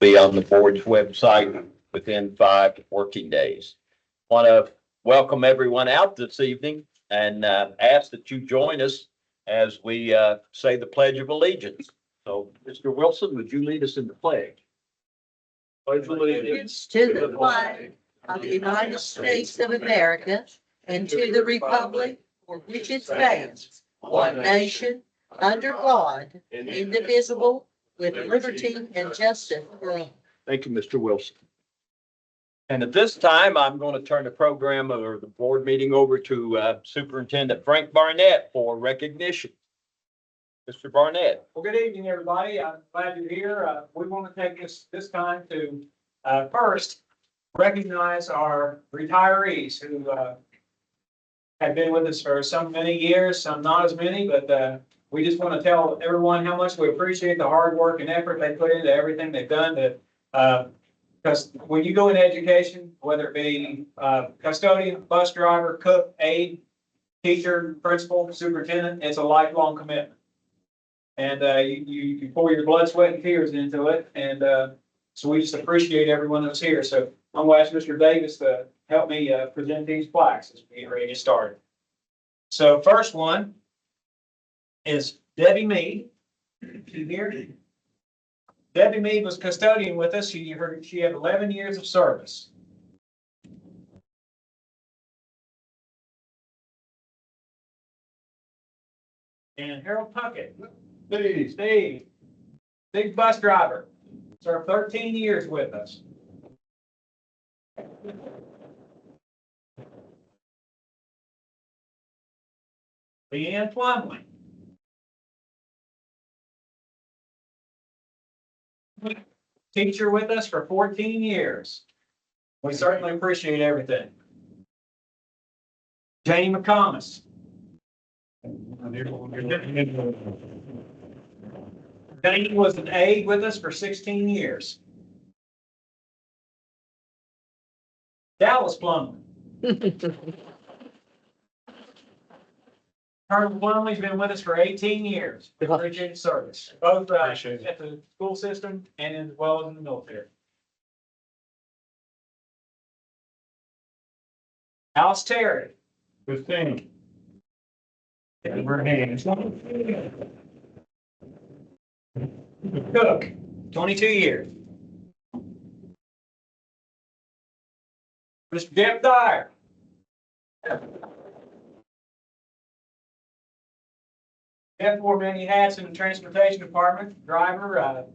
be on the board's website within 5 working days. Want to welcome everyone out this evening and ask that you join us as we say the Pledge of Allegiance. So, Mr. Wilson, would you lead us in the pledge? Pledge of allegiance To the flag of the United States of America and to the republic for which it stands, one nation, under God, indivisible, with liberty and justice for all. Thank you, Mr. Wilson. And at this time, I'm going to turn the program or the board meeting over to Superintendent Frank Barnett for recognition. Mr. Barnett. Well, good evening, everybody. I'm glad you're here. We want to take this time to first recognize our retirees who have been with us for many years, some not as many, but we just want to tell everyone how much we appreciate the hard work and effort they put into everything they've done to, because when you go into education, whether it be custodian, bus driver, cook, aide, teacher, principal, superintendent, it's a lifelong commitment. And you pour your blood, sweat, and tears into it. And so we just appreciate everyone that's here. So I'm going to ask Mr. Davis to help me present these plaques as we get ready to get started. So first one is Debbie Mead. She here. Debbie Mead was custodian with us. She had 11 years of service. And Harold Puckett. Steve, big bus driver, served 13 years with us. Leanne Plumley. Teacher with us for 14 years. We certainly appreciate everything. Janie McComas. Janie was an aide with us for 16 years. Dallas Plumley. Colonel Plumley's been with us for 18 years. Appreciate his service, both at the school system and as well as in the military. Alice Terry. 15. Give her hands. Cook, 22 years. Mr. Jeff Dyer. Jeff wore many hats in the transportation department, driver,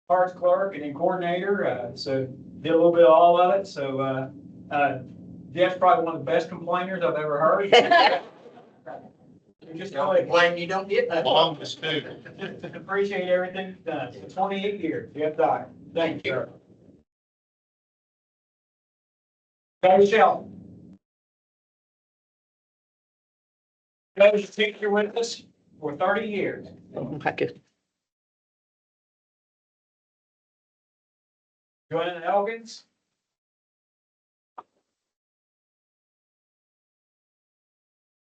parts clerk, and then coordinator. So did a little bit of all of it. So Jeff's probably one of the best complainers I've ever heard. Just complain, you don't get that. Longest too. Appreciate everything done. 28 years, Jeff Dyer. Thank you. Coach Shelton. Coach is a teacher with us for 30 years. Oh my goodness. Joanna Elkins.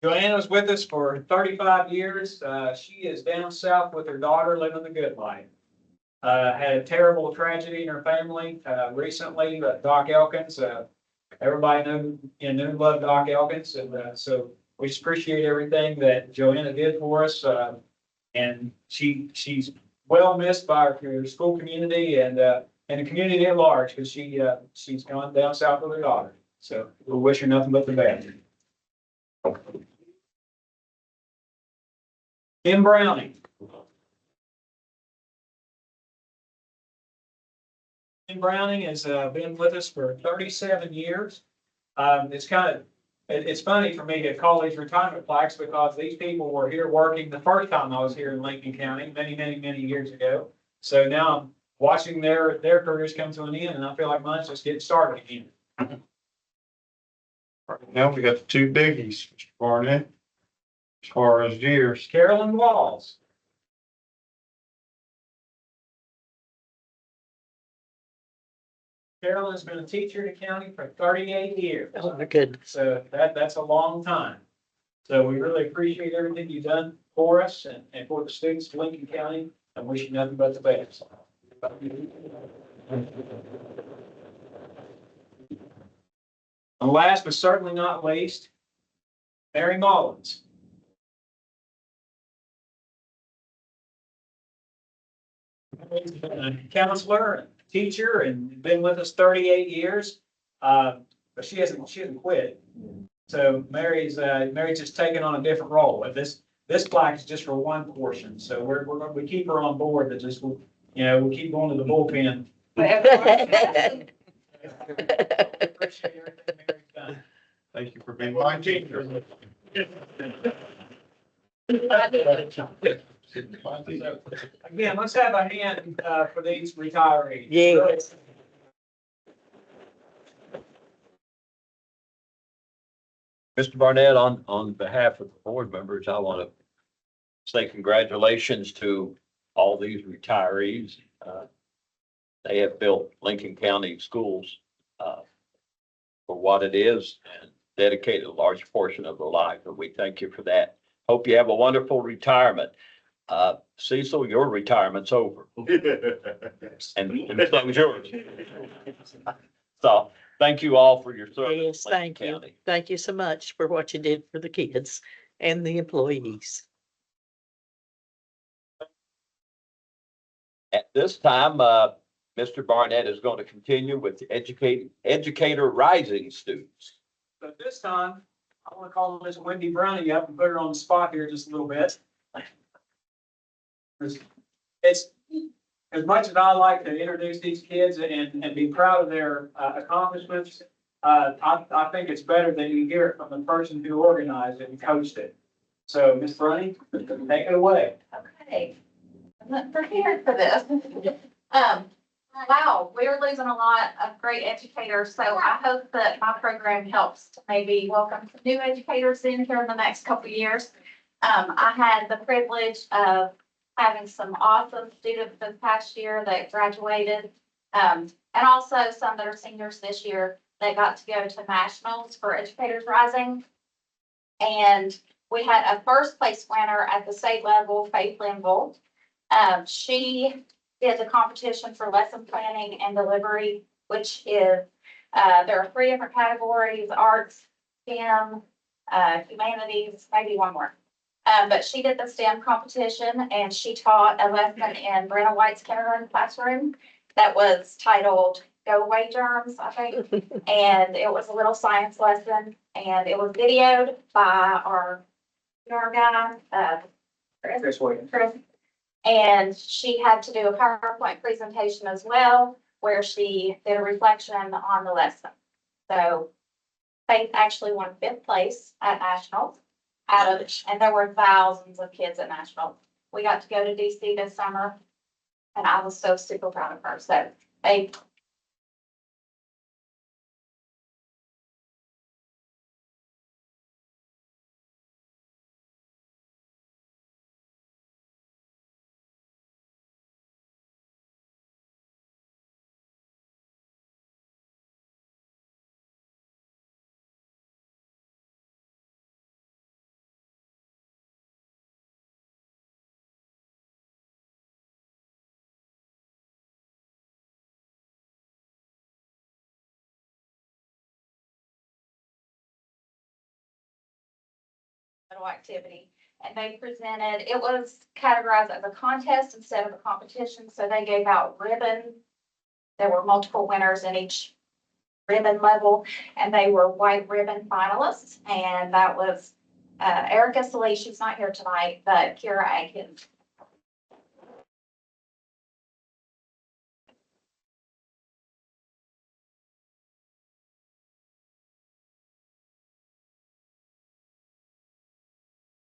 Joanna was with us for 35 years. She is down south with her daughter living the good life. Had a terrible tragedy in her family recently, but Doc Elkins, everybody knew and loved Doc Elkins. And so we just appreciate everything that Joanna did for us. And she's well missed by her school community and the community at large because she's gone down south with her daughter. So we'll wish her nothing but the best. Tim Browning. Tim Browning has been with us for 37 years. It's funny for me to call these retirement plaques because these people were here working the first time I was here in Lincoln County many years ago. So now I'm watching their careers come to an end, and I feel like mine's just getting started again. Right now we got the two biggies, Mr. Barnett, as far as years. Carolyn Walls. Carolyn's been a teacher in the county for 38 years. Oh my goodness. So that's a long time. So we really appreciate everything you've done for us and for the students of Lincoln County, and wish you nothing but the best. And last but certainly not least, Mary Mullins. Mary's been a counselor and teacher and been with us 38 years. But she hasn't quit. So Mary's just taking on a different role. And this plaque is just for one portion. So we keep her on board that just, we'll keep going to the bullpen. Appreciate everything Mary's done. Thank you for being my teacher. So, again, let's have a hand for these retirees. Yes. Mr. Barnett, on behalf of the board members, I want to say congratulations to all these retirees. They have built Lincoln County schools for what it is and dedicated a large portion of their life, and we thank you for that. Hope you have a wonderful retirement. Cecil, your retirement's over. And so is yours. So thank you all for your service. Yes, to Lincoln thank you. County. Thank you so much for what you did for the kids and the employees. At this time, Mr. Barnett is going to continue with educator rising students. So this time, I want to call Miss Wendy Brownie up and put her on the spot here just a little bit. It's, as much as I like to introduce these kids and be proud of their accomplishments, I think it's better that you hear it from the person who organized it and coached it. So, Miss Brownie, take it away. Okay, I'm not prepared for this. Wow, we're losing a lot of great educators, so I hope that my program helps to maybe welcome some new educators in here in the next couple of years. I had the privilege of having some awesome students this past year that graduated, and also some that are seniors this year that got to go to nationals for Educators Rising. And we had a first place winner at the state level, Faith Linville. She did the competition for lesson planning and delivery, which is, there are 3 different categories: arts, STEM, humanities, maybe one more. But she did the STEM competition and she taught a lesson in Brenna White's kindergarten classroom that was titled Go Away Germs, I think. And it was a little science lesson and it was videoed by our guy, Chris Williams. Chris. And she had to do a PowerPoint presentation as well, where she did a reflection on the lesson. So Faith actually won 5th place at nationals and there were thousands of kids at nationals. We got to go to DC this summer and I was so super proud of her. So they activity. And they presented, it was categorized as a contest instead of a competition. So they gave out ribbon. There were multiple winners in each ribbon level, and they were white ribbon finalists. And that was Erica Salee, she's not here tonight, but Kira Atkins.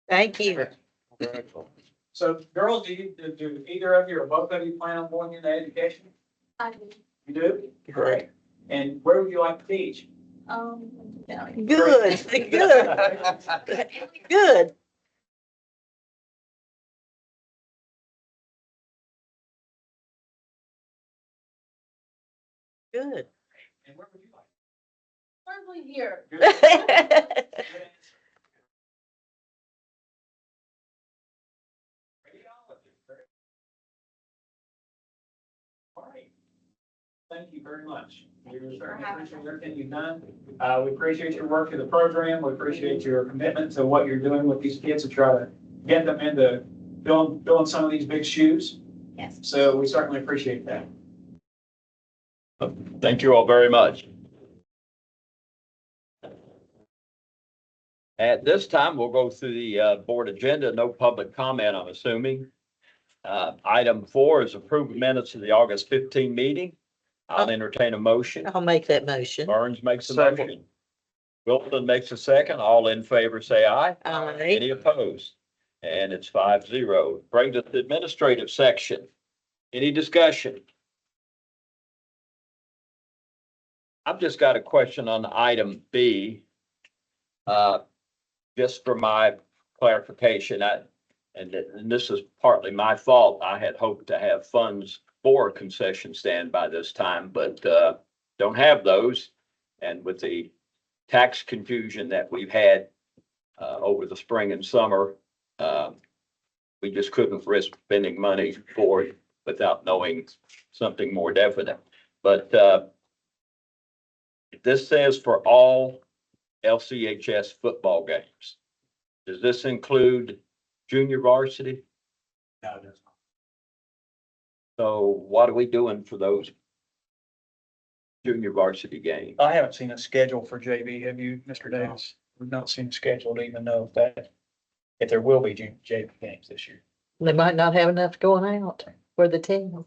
Thank you. So girls, do either of you or both of you plan on going into education? You do? Good. And where would you like to teach? Yeah. Good, good, good. Good. And where would you like? Probably here. Good. Good answer. Radiology. All right. Thank you very much. We certainly appreciate everything you've done. We appreciate your work through the program. We appreciate your commitment to what you're doing with these kids to try to get them into filling some of these big shoes. Yes. So we certainly appreciate that. Thank you all very much. At this time, we'll go through the board agenda. No public comment, I'm assuming. Item 4 is approved minutes of the August 15 meeting. I'll entertain a motion. I'll make that motion. Burns makes a Second. motion. Wilson makes a second. All in favor, say aye. Aye. Any opposed? And it's 5-0. Brings us to the administrative section. Any discussion? I've just got a question on item B. Just for my clarification, and this is partly my fault. I had hoped to have funds for a concession stand by this time, but don't have those. And with the tax confusion that we've had over the spring and summer, we just couldn't risk spending money for it without knowing something more definite. But this says for all LCHS football games. Does this include junior varsity? No, it does not. So what are we doing for those junior varsity games? I haven't seen a schedule for JV. Have you, Mr. Davis? We've not seen a schedule to even know if there will be JV games this year. They might not have enough going out for the team.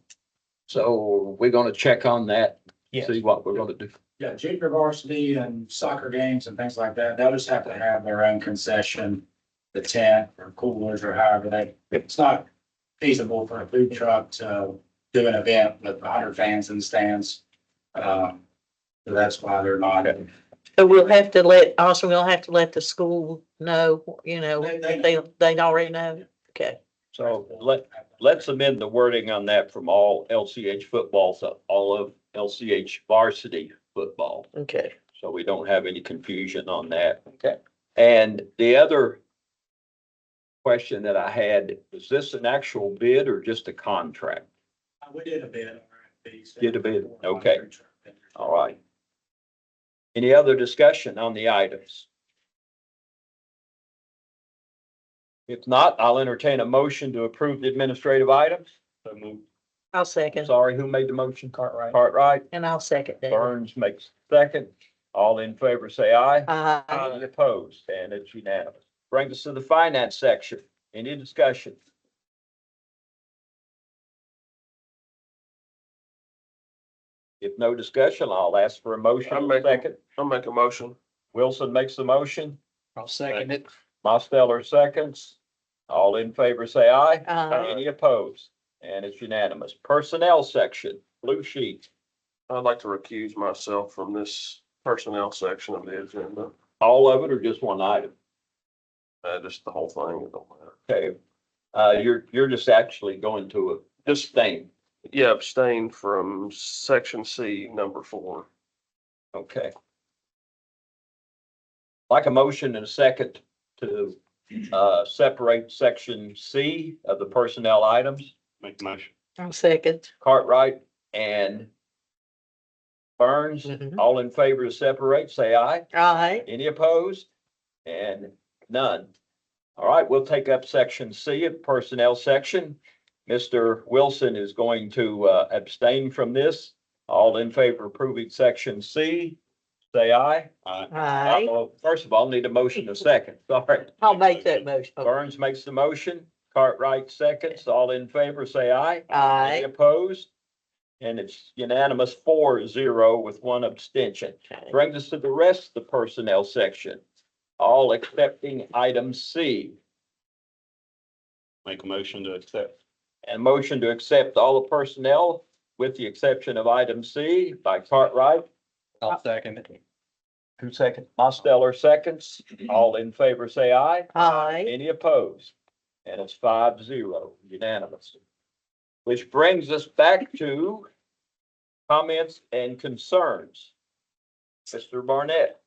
So we're gonna check on that, Yes. see what we're gonna do. Yeah, junior varsity and soccer games and things like that, they'll just have to have their own concession, the tent or coolers or however it's not feasible for a food truck to do an event with 100 fans in the stands. So that's why they're not. So we'll have to let the school know, they already know. Okay. So let's amend the wording on that from all LCH football to all of LCH varsity football. Okay. So we don't have any confusion on that. Okay. And the other question that I had, is this an actual bid or just a contract? We did a bid. Did a bid, okay. All right. Any other discussion on the items? If not, I'll entertain a motion to approve the administrative items. So moved. I'll second. Sorry, who made the motion? Cartwright. Cartwright. And I'll second that. Burns makes second. All in favor, say aye. Aye. Any opposed? And it's unanimous. Brings us to the finance section. Any discussion? If no discussion, I'll ask for a motion. Second. I'll make a motion. Wilson makes the motion. I'll second it. Mosteller seconds. All in favor, say aye. Aye. Any opposed? And it's unanimous. Personnel section, blue sheet. I'd like to recuse myself from this personnel section of the agenda. All of it or just one item? Just the whole thing. It don't matter. Okay. You're just actually going to abstain. Yeah, abstain from section C, number 4. Okay. Like a motion and a second to separate section C of the personnel items. Make the motion. I'll second. Cartwright and Burns, Mhm. all in favor to separate, say aye. Aye. Any opposed? And none. All right, we'll take up section C of personnel section. Mr. Wilson is going to abstain from this. All in favor of approving section C, say aye. Aye. First of all, need a motion to second. Sorry. I'll make that motion. Burns makes the motion. Cartwright seconds. All in favor, say aye. Any Aye. opposed? And it's unanimous 4-0 with one abstention. Okay. Brings us to the rest of the personnel section. All accepting item C. Make a motion to accept. And motion to accept all the personnel with the exception of item C by Cartwright. I'll second it. Who second? Mosteller seconds. All in favor, say aye. Aye. Any opposed? And it's 5-0 unanimous. Which brings us back to comments and concerns. Mr. Barnett.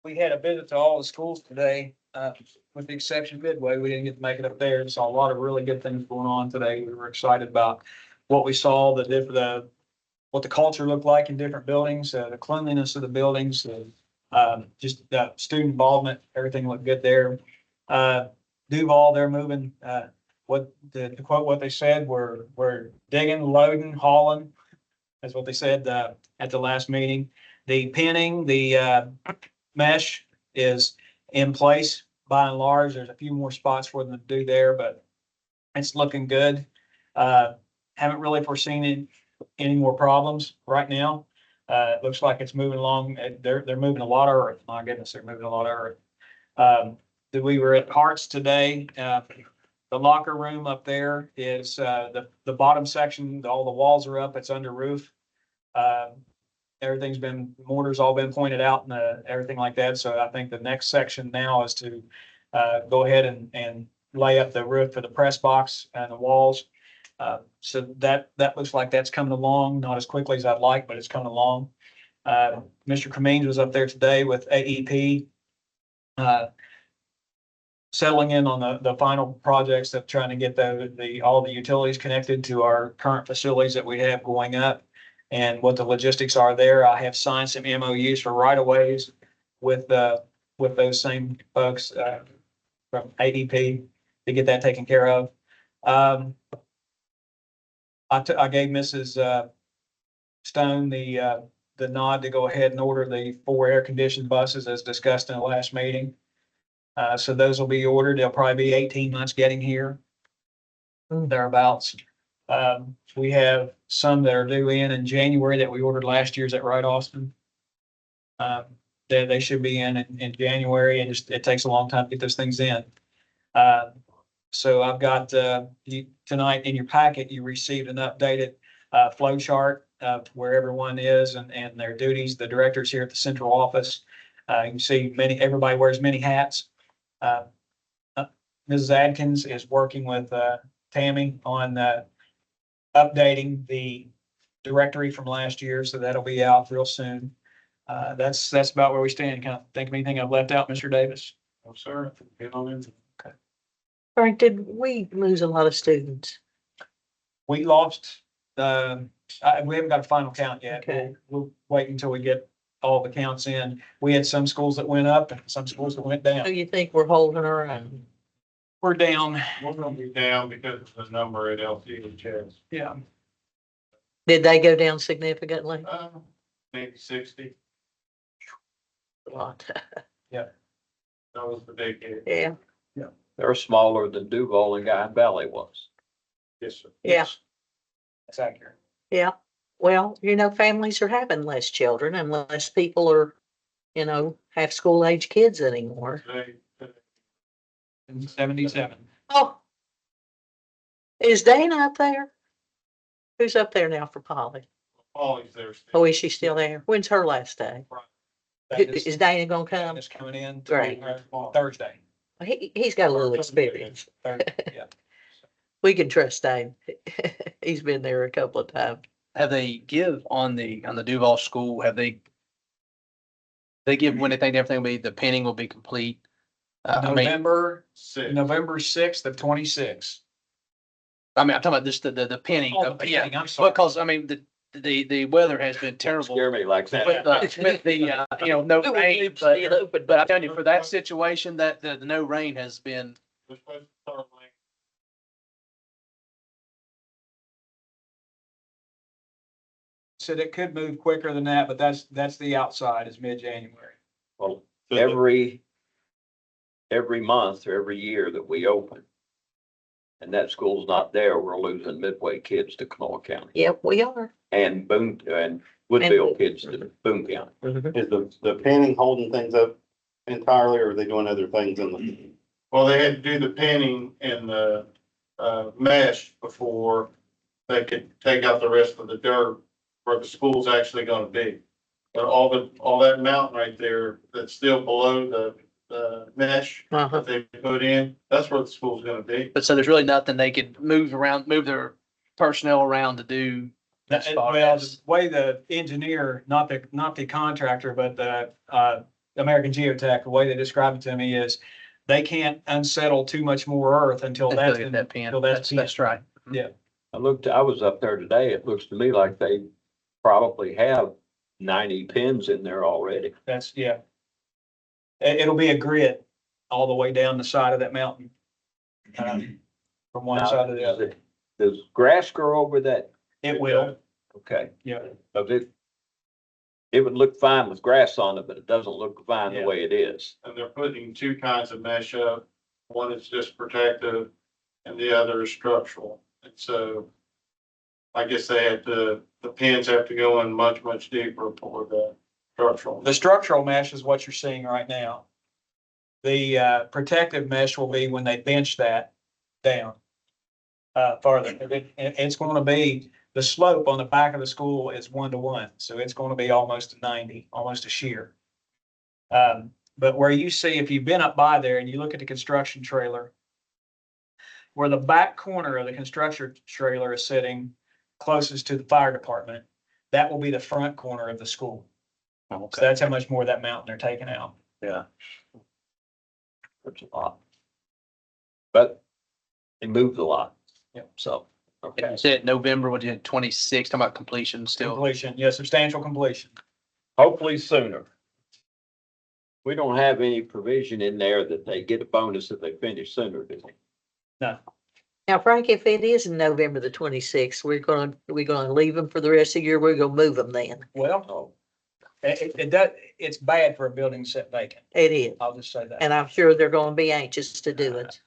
We had a visit to all the schools today, with the exception of Midway. We didn't get to make it up there. Saw a lot of really good things going on today. We were excited about what we saw, what the culture looked like in different buildings, the cleanliness of the buildings, just student involvement, everything looked good there. Duval, they're moving, to quote what they said, we're digging, loading, hauling. That's what they said, at the last meeting. The pinning, the mesh is in place by and large. There's a few more spots for them to do there, but it's looking good. Haven't really foreseen any more problems right now. It looks like it's moving along. They're moving a lot of earth. My goodness, they're moving a lot of earth. We were at Hearts today. The locker room up there is, the bottom section, all the walls are up. It's under roof. Mortar's all been pointed out and everything like that. So I think the next section now is to go ahead and lay up the roof for the press box and the walls. So that looks like that's coming along, not as quickly as I'd like, but it's coming along. Mr. Cremines was up there today with AEP, settling in on the final projects of trying to get all the utilities connected to our current facilities that we have going up and what the logistics are there. I have signed some MOUs for right of ways with those same folks, from AEP to get that taken care of. I gave Mrs. Stone the nod to go ahead and order the 4 air-conditioned buses as discussed in the last meeting. So those will be ordered. They'll probably be 18 months getting here, thereabouts. We have some that are due in January that we ordered last year. Is that right, Austin? They should be in January, and it takes a long time to get those things in. So I've got, tonight in your packet, you received an updated flow chart of where everyone is and their duties. The directors here at the central office. You can see everybody wears many hats. Mrs. Adkins is working with Tammy on updating the directory from last year, so that'll be out real soon. That's about where we stand. Can I think of anything I've left out, Mr. Davis? No, sir. Get on in. Frank, did we lose a lot of students? We lost, we haven't got a final count yet. Okay. We'll wait until we get all the counts in. We had some schools that went up and some schools that went So down. you think we're holding our own? We're down. We're gonna be down because of the number at LCHS. Yeah. Did they go down significantly? Maybe 60. A lot. That was the big hit. Yeah, They're smaller than Duval and Guy Valley was. Yes, sir. yeah, That's accurate. yeah. Well, families are having less children and less people are, have school age kids anymore. They- 77. Oh. Is Dana up there? Who's up there now for Polly? Polly's there still. Oh, is she still there? When's her last day? Is Dana gonna come? Is coming in. Great. Thursday. He's got a little experience. Yeah. We can trust Dane. He's been there a couple of times. Have they give on the Duval school, have they give when they think everything will be, the painting will be complete? I mean, November 6. of 26. I'm talking about just the painting. Oh, the painting, I'm sorry. Because, I mean, the weather has been terrible. Scare me like that. With the, no rain, but I'm telling you, for that situation, that the no rain has been, They're supposed to start like Said it could move quicker than that, but that's the outside is mid-January. Well, every month or every year that we open and that school's not there, we're losing Midway kids to Kanawha County Yep, we are. and Woodville kids to Boone County. Is the painting holding things up entirely, or are they doing other things in the? Well, they had to do the pinning and the mesh before they could take out the rest of the dirt where the school's actually gonna be. But all that mountain right there that's still below the mesh Uh-huh. that they put in, that's where the school's gonna be. but so there's really nothing they could move their personnel around to do. as far Well, as- the way the engineer, not the contractor, but the American Geotech, the way they described it to me is they can't unsettle too much more earth until Until that's they get been, that pin. until that's That's right. Yeah. I was up there today. It looks to me like they probably have 90 pins in there already. That's, yeah. It'll be a grid all the way down the side of that mountain. From one Now, side to the other. Does grass grow over that? It will, Okay. yeah. Because it would look fine with grass on it, but it doesn't look fine the Yeah. way it is. And they're putting two kinds of mesh up. One is just protective and the other is structural. And so I guess they have to, the pins have to go in much, much deeper for the structural. The structural mesh is what you're seeing right now. The protective mesh will be when they bench that down farther. It's going to be, the slope on the back of the school is 1-to-1, so it's going to be almost a 90, almost a shear. But where you see, if you've been up by there and you look at the construction trailer, where the back corner of the construction trailer is sitting closest to the fire department, that will be the front corner of the school. So that's how much more of that mountain they're taking out. Yeah. That's a lot. But they moved a lot. Yep. So, And okay. you said November, what did you, 26, talking about completion still? Completion, yeah, substantial completion. Hopefully sooner. We don't have any provision in there that they get a bonus if they finish sooner, do we? Now, Frank, if it is November the 26th, we're gonna leave them for the rest of the year. We're gonna move them then. Well, Oh, it's bad for a building to sit vacant. It is. I'll just say that. And I'm sure they're gonna be anxious to do it,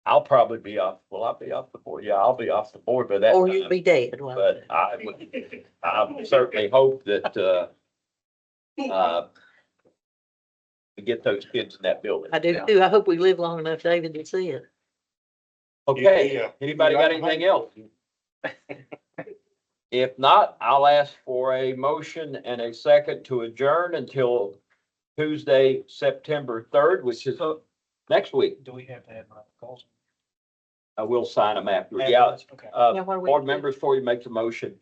I'll probably be off. Will I be off the board? Yeah, I'll be off the board by that or you'll time. be dead. Well, But I certainly hope that, we get those kids in that building. I do too. I hope we live long enough, David, to see it. Okay, Yeah. anybody got anything else? If not, I'll ask for a motion and a second to adjourn until Tuesday, September 3rd, which is next week. Do we have to have calls? I will sign them after. Yeah, Okay. Yeah, what are we board doing? members, before you make the motion,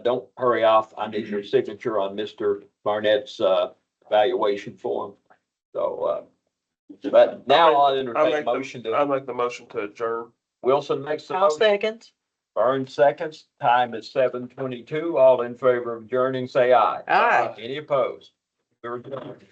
don't hurry off. I need your signature on Mr. Barnett's, evaluation form. So, but now I'll entertain a motion I to, make the motion to adjourn. Wilson makes the I'll motion. second. Burns seconds. Time is 7:22. All in favor of adjourning, say aye. Aye. Any opposed? We're adjourned.